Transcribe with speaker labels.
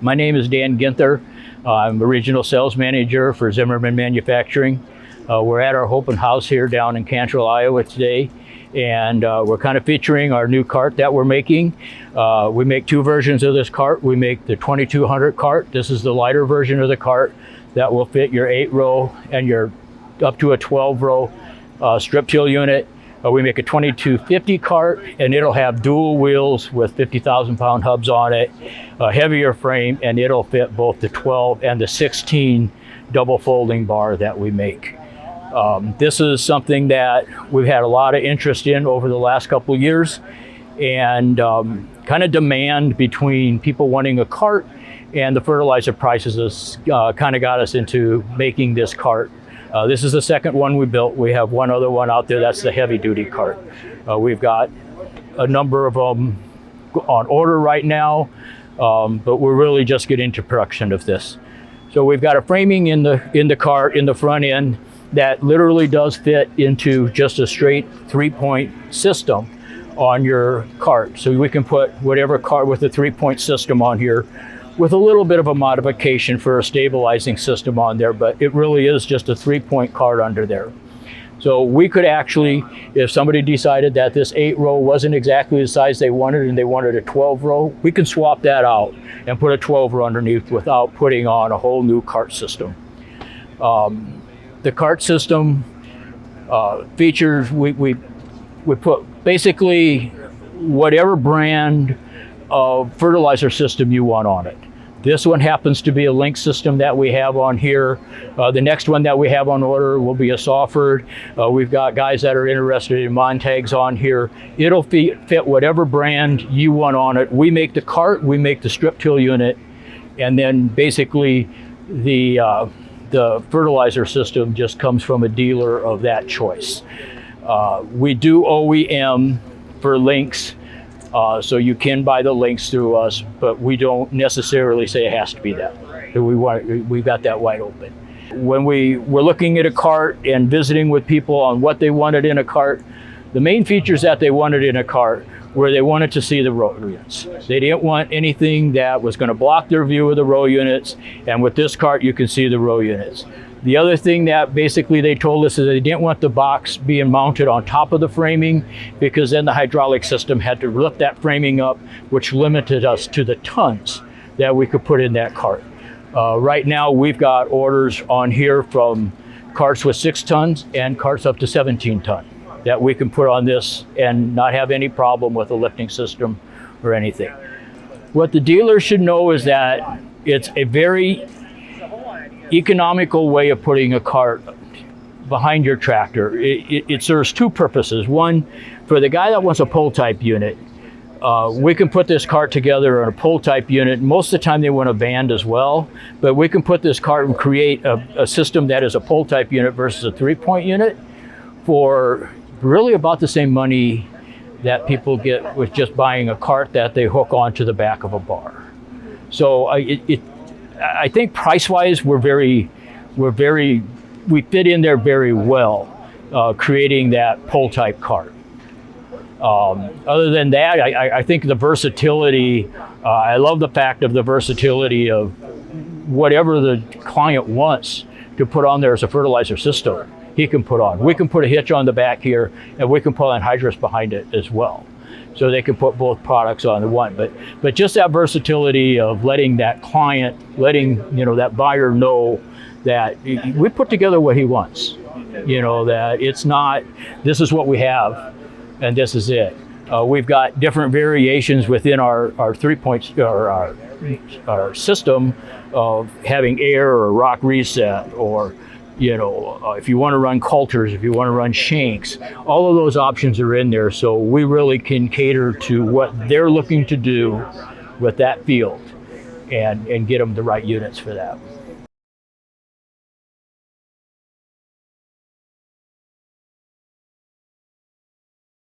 Speaker 1: My name is Dan Ginther. I'm the Regional Sales Manager for Zimmerman Manufacturing. We're at our open house here down in Cantril, Iowa today, and we're kind of featuring our new cart that we're making. We make two versions of this cart. We make the 2200 cart. This is the lighter version of the cart that will fit your 8-row and your up to a 12-row strip till unit. We make a 2250 cart, and it'll have dual wheels with 50,000-pound hubs on it, a heavier frame, and it'll fit both the 12 and the 16 double folding bar that we make. This is something that we've had a lot of interest in over the last couple of years, and kind of demand between people wanting a cart and the fertilizer prices has kind of got us into making this cart. This is the second one we built. We have one other one out there, that's the heavy duty cart. We've got a number of them on order right now, but we're really just getting into production of this. So we've got a framing in the cart in the front end that literally does fit into just a straight 3-point system on your cart. So we can put whatever cart with a 3-point system on here with a little bit of a modification for a stabilizing system on there, but it really is just a 3-point cart under there. So we could actually, if somebody decided that this 8-row wasn't exactly the size they wanted and they wanted a 12-row, we can swap that out and put a 12-row underneath without putting on a whole new cart system. The cart system features, we put basically whatever brand of fertilizer system you want on it. This one happens to be a Link system that we have on here. The next one that we have on order will be a Sawford. We've got guys that are interested in Montags on here. It'll fit whatever brand you want on it. We make the cart, we make the strip till unit, and then basically the fertilizer system just comes from a dealer of that choice. We do OEM for Links. So you can buy the Links through us, but we don't necessarily say it has to be that. We've got that wide open. When we were looking at a cart and visiting with people on what they wanted in a cart, the main features that they wanted in a cart were they wanted to see the row units. They didn't want anything that was going to block their view of the row units, and with this cart you can see the row units. The other thing that basically they told us is they didn't want the box being mounted on top of the framing, because then the hydraulic system had to lift that framing up, which limited us to the tons that we could put in that cart. Right now we've got orders on here from carts with 6 tons and carts up to 17 ton that we can put on this and not have any problem with the lifting system or anything. What the dealer should know is that it's a very economical way of putting a cart behind your tractor. It serves two purposes. One, for the guy that wants a pull type unit, we can put this cart together in a pull type unit. Most of the time they want a band as well, but we can put this cart and create a system that is a pull type unit versus a 3-point unit for really about the same money that people get with just buying a cart that they hook onto the back of a bar. So I think price-wise, we fit in there very well, creating that pull-type cart. Other than that, I think the versatility, I love the fact of the versatility of whatever the client wants to put on there as a fertilizer system, he can put on. We can put a hitch on the back here, and we can put on hydrous behind it as well. So they can put both products on the one, but just that versatility of letting that client, that buyer know that we put together what he wants. That it's not, this is what we have, and this is it. We've got different variations within our 3-point or our system of having air or rock reset, or if you want to run coulters, if you want to run shanks, all of those options are in there. So we really can cater to what they're looking to do with that field and get them the right units for that.